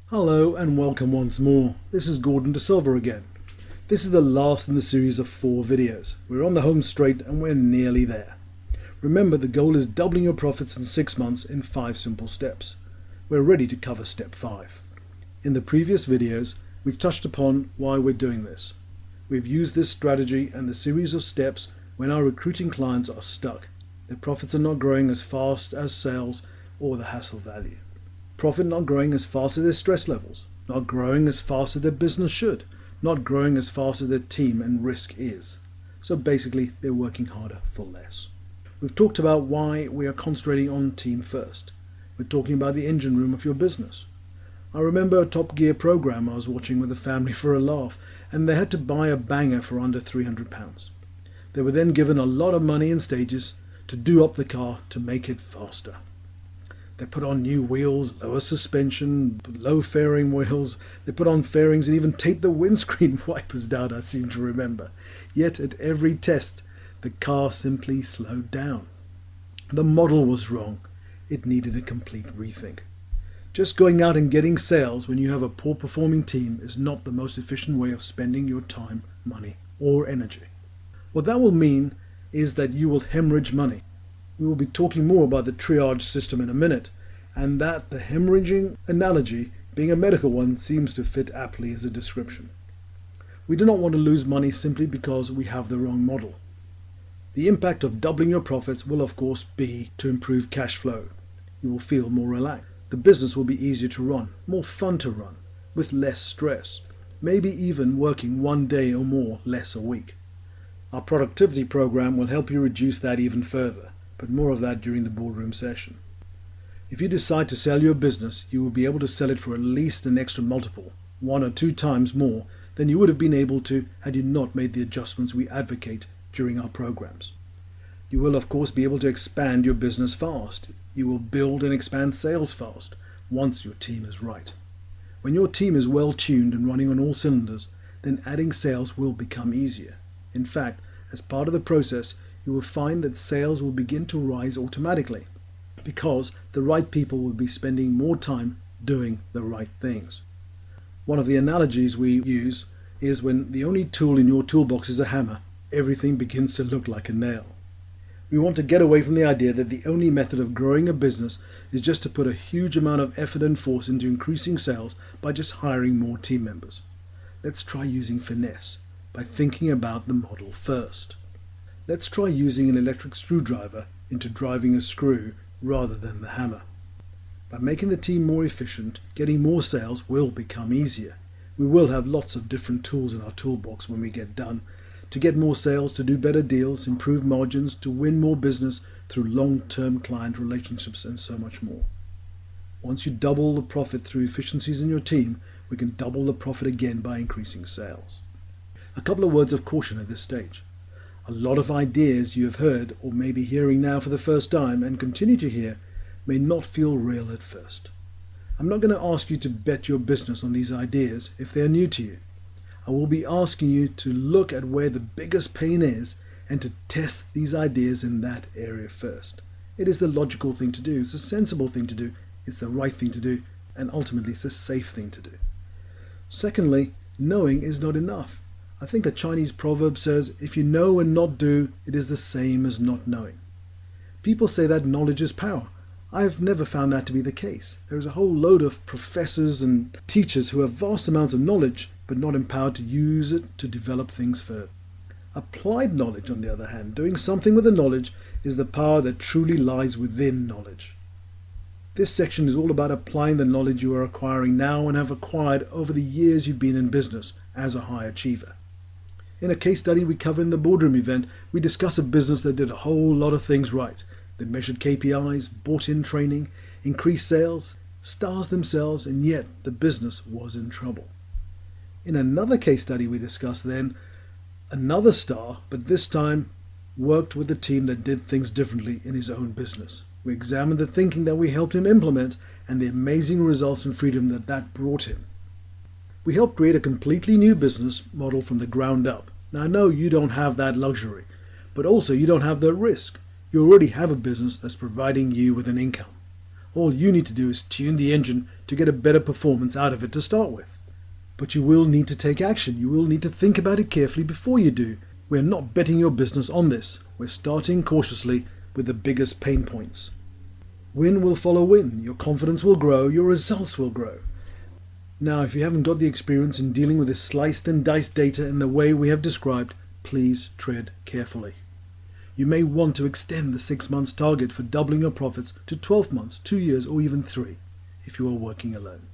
Hello and welcome once more. This is Gordon D'Silva again. This is the last in the series of 4 videos. We're on the home straight and we're nearly there. Remember, the goal is doubling your profits in 6 months in 5 simple steps. We're ready to cover step 5. In the previous videos, we touched upon why we're doing this. We've used this strategy and the series of steps when our recruiting clients are stuck. Their profits are not growing as fast as sales or the hassle value. Profit not growing as fast as their stress levels, not growing as fast as their business should, not growing as fast as their team and risk is. So basically, they're working harder for less. We've talked about why we are concentrating on team first. We're talking about the engine room of your business. I remember a Top Gear program I was watching with a family for a laugh, and they had to buy a banger for under £300. They were then given a lot of money in stages to do up the car to make it faster. They put on new wheels, lower suspension, low fairing wheels. They put on fairings and even taped the windscreen wipers down, I seem to remember. Yet at every test, the car simply slowed down. The model was wrong. It needed a complete rethink. Just going out and getting sales when you have a poor performing team is not the most efficient way of spending your time, money, or energy. What that will mean is that you will hemorrhage money. We will be talking more about the triage system in a minute, and that the hemorrhaging analogy, being a medical one, seems to fit aptly as a description. We do not want to lose money simply because we have the wrong model. The impact of doubling your profits will of course be to improve cash flow. You will feel more relaxed. The business will be easier to run, more fun to run, with less stress, maybe even working 1 day or more less a week. Our productivity program will help you reduce that even further, but more of that during the boardroom session. If you decide to sell your business, you will be able to sell it for at least an extra multiple, 1 or 2 times more than you would have been able to had you not made the adjustments we advocate during our programs. You will of course be able to expand your business fast. You will build and expand sales fast once your team is right. When your team is well tuned and running on all cylinders, then adding sales will become easier. In fact, as part of the process, you will find that sales will begin to rise automatically because the right people will be spending more time doing the right things. One of the analogies we use is when the only tool in your toolbox is a hammer, everything begins to look like a nail. We want to get away from the idea that the only method of growing a business is just to put a huge amount of effort and force into increasing sales by just hiring more team members. Let's try using finesse by thinking about the model first. Let's try using an electric screwdriver into driving a screw rather than the hammer. By making the team more efficient, getting more sales will become easier. We will have lots of different tools in our toolbox when we get done, to get more sales, to do better deals, improve margins, to win more business through long-term client relationships, and so much more. Once you double the profit through efficiencies in your team, we can double the profit again by increasing sales. A couple of words of caution at this stage. A lot of ideas you have heard or may be hearing now for the first time and continue to hear may not feel real at first. I'm not going to ask you to bet your business on these ideas if they are new to you. I will be asking you to look at where the biggest pain is and to test these ideas in that area first. It is the logical thing to do, it's a sensible thing to do, it's the right thing to do, and ultimately it's a safe thing to do. Secondly, knowing is not enough. I think a Chinese proverb says, if you know and not do, it is the same as not knowing. People say that knowledge is power. I've never found that to be the case. There is a whole load of professors and teachers who have vast amounts of knowledge, but not empowered to use it to develop things further. Applied knowledge, on the other hand, doing something with the knowledge, is the power that truly lies within knowledge. This section is all about applying the knowledge you are acquiring now and have acquired over the years you've been in business as a high achiever. In a case study we cover in the boardroom event, we discuss a business that did a whole lot of things right. They measured KPIs, bought in training, increased sales, stars themselves, and yet the business was in trouble. In another case study we discussed then, another star, but this time worked with a team that did things differently in his own business. We examined the thinking that we helped him implement and the amazing results and freedom that brought him. We helped create a completely new business model from the ground up. Now I know you don't have that luxury, but also you don't have the risk. You already have a business that's providing you with an income. All you need to do is tune the engine to get a better performance out of it to start with. But you will need to take action. You will need to think about it carefully before you do. We're not betting your business on this. We're starting cautiously with the biggest pain points. Win will follow win. Your confidence will grow. Your results will grow. Now, if you haven't got the experience in dealing with this sliced and diced data in the way we have described, please tread carefully. You may want to extend the 6 months target for doubling your profits to 12 months, 2 years, or even 3 if you are working alone.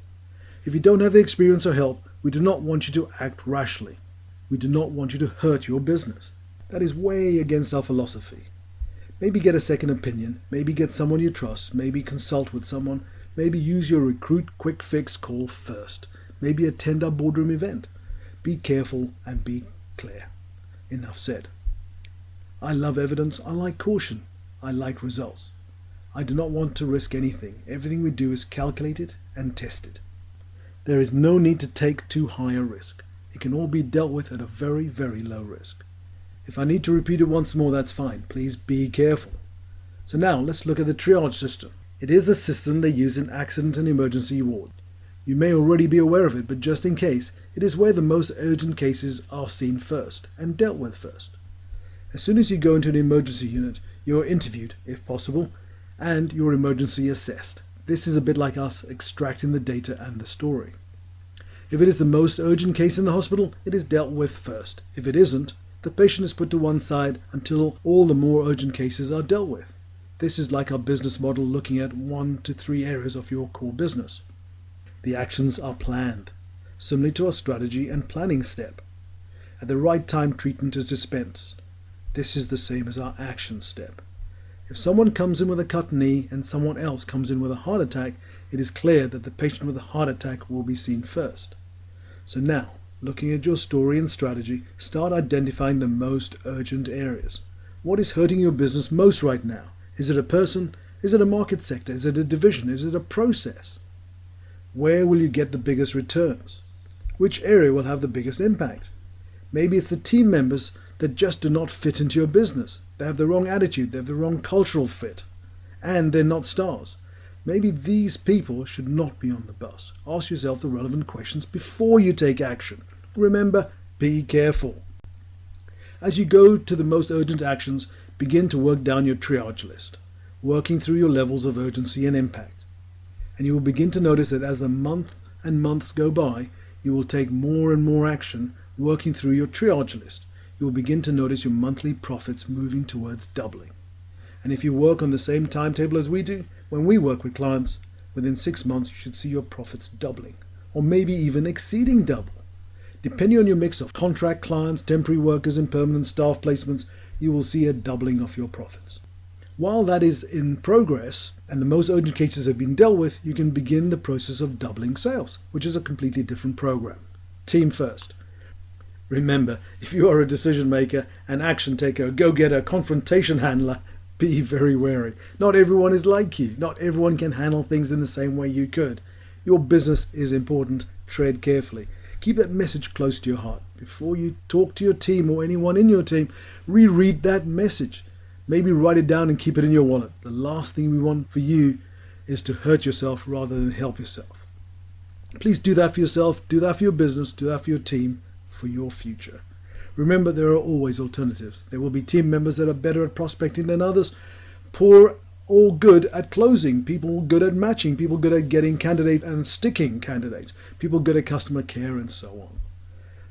If you don't have the experience or help, we do not want you to act rashly. We do not want you to hurt your business. That is way against our philosophy. Maybe get a second opinion, maybe get someone you trust, maybe consult with someone, maybe use your recruit quick fix call first, maybe attend our boardroom event. Be careful and be clear. Enough said. I love evidence, I like caution, I like results. I do not want to risk anything. Everything we do is calculated and tested. There is no need to take too high a risk. It can all be dealt with at a very, very low risk. If I need to repeat it once more, that's fine. Please be careful. So now let's look at the triage system. It is the system they use in accident and emergency wards. You may already be aware of it, but just in case, it is where the most urgent cases are seen first and dealt with first. As soon as you go into an emergency unit, you are interviewed, if possible, and your emergency assessed. This is a bit like us extracting the data and the story. If it is the most urgent case in the hospital, it is dealt with first. If it isn't, the patient is put to one side until all the more urgent cases are dealt with. This is like our business model looking at 1 to 3 areas of your core business. The actions are planned, similar to our strategy and planning step. At the right time, treatment is dispensed. This is the same as our action step. If someone comes in with a cut knee and someone else comes in with a heart attack, it is clear that the patient with a heart attack will be seen first. So now, looking at your story and strategy, start identifying the most urgent areas. What is hurting your business most right now? Is it a person? Is it a market sector? Is it a division? Is it a process? Where will you get the biggest returns? Which area will have the biggest impact? Maybe it's the team members that just do not fit into your business. They have the wrong attitude, they have the wrong cultural fit, and they're not stars. Maybe these people should not be on the bus. Ask yourself the relevant questions before you take action. Remember, be careful. As you go to the most urgent actions, begin to work down your triage list, working through your levels of urgency and impact. And you will begin to notice that as the month and months go by, you will take more and more action working through your triage list. You will begin to notice your monthly profits moving towards doubling. And if you work on the same timetable as we do, when we work with clients, within 6 months you should see your profits doubling, or maybe even exceeding double. Depending on your mix of contract clients, temporary workers, and permanent staff placements, you will see a doubling of your profits. While that is in progress, and the most urgent cases have been dealt with, you can begin the process of doubling sales, which is a completely different program. Team first. Remember, if you are a decision maker, an action taker, a go-getter, confrontation handler, be very wary. Not everyone is like you. Not everyone can handle things in the same way you could. Your business is important. Tread carefully. Keep that message close to your heart. Before you talk to your team or anyone in your team, reread that message. Maybe write it down and keep it in your wallet. The last thing we want for you is to hurt yourself rather than help yourself. Please do that for yourself, do that for your business, do that for your team, for your future. Remember, there are always alternatives. There will be team members that are better at prospecting than others, poor or good at closing, people good at matching, people good at getting candidates and sticking candidates, people good at customer care, and so on.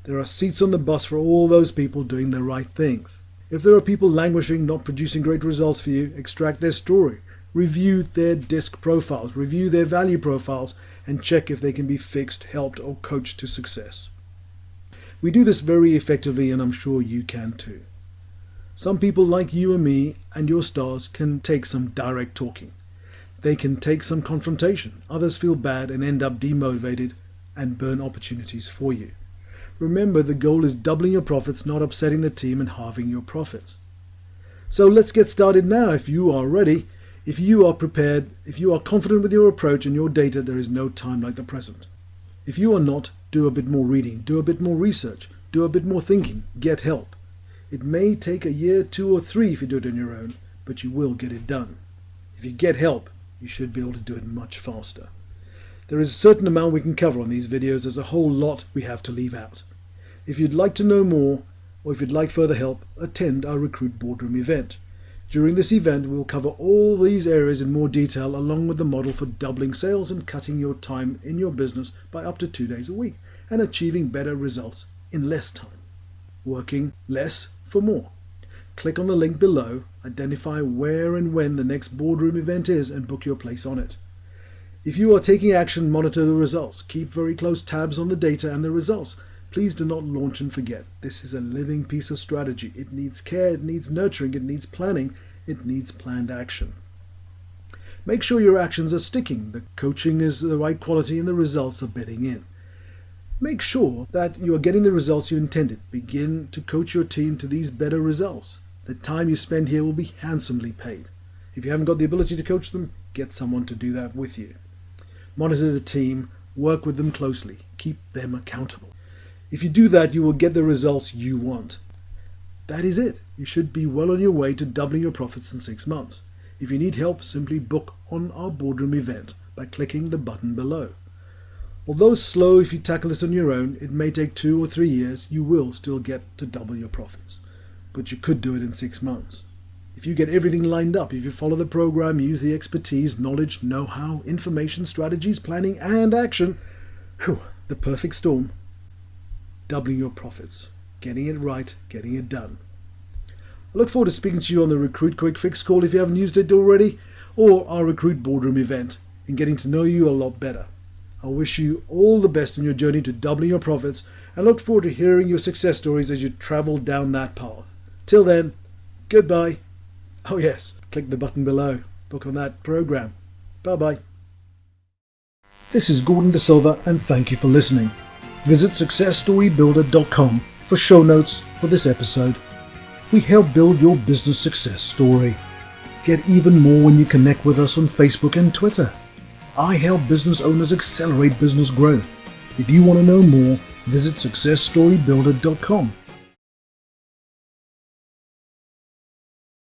There are seats on the bus for all those people doing the right things. If there are people languishing, not producing great results for you, extract their story, review their DISC profiles, review their value profiles, and check if they can be fixed, helped, or coached to success. We do this very effectively, and I'm sure you can too. Some people like you and me and your stars can take some direct talking. They can take some confrontation. Others feel bad and end up demotivated and burn opportunities for you. Remember, the goal is doubling your profits, not upsetting the team and halving your profits. So let's get started now. If you are ready, if you are prepared, if you are confident with your approach and your data, there is no time like the present. If you are not, do a bit more reading, do a bit more research, do a bit more thinking, get help. It may take a year, 2 or 3 if you do it on your own, but you will get it done. If you get help, You should be able to do it much faster. There is a certain amount we can cover on these videos. There's a whole lot we have to leave out. If you'd like to know more, or if you'd like further help, attend our Recruit Boardroom event. During this event, we'll cover all these areas in more detail, along with the model for doubling sales and cutting your time in your business by up to 2 days a week, and achieving better results in less time. Working less for more. Click on the link below, identify where and when the next boardroom event is, and book your place on it. If you are taking action, monitor the results. Keep very close tabs on the data and the results. Please do not launch and forget. This is a living piece of strategy. It needs care, it needs nurturing, it needs planning, it needs planned action. Make sure your actions are sticking, the coaching is the right quality, and the results are bedding in. Make sure that you are getting the results you intended. Begin to coach your team to these better results. The time you spend here will be handsomely paid. If you haven't got the ability to coach them, get someone to do that with you. Monitor the team, work with them closely, keep them accountable. If you do that, you will get the results you want. That is it. You should be well on your way to doubling your profits in 6 months. If you need help, simply book on our boardroom event by clicking the button below. Although slow if you tackle this on your own, it may take 2 or 3 years, you will still get to double your profits. But you could do it in 6 months. If you get everything lined up, if you follow the program, use the expertise, knowledge, know-how, information, strategies, planning, and action, the perfect storm. Doubling your profits, getting it right, getting it done. I look forward to speaking to you on the Recruit Quick Fix call if you haven't used it already, or our Recruit Boardroom event, and getting to know you a lot better. I wish you all the best on your journey to doubling your profits, and look forward to hearing your success stories as you travel down that path. Till then, goodbye. Oh yes, click the button below. Book on that program. Bye-bye. This is Gordon D'Silva, and thank you for listening. Visit successstorybuilder.com for show notes for this episode. We help build your business success story. Get even more when you connect with us on Facebook and Twitter. I help business owners accelerate business growth. If you want to know more, visit successstorybuilder.com.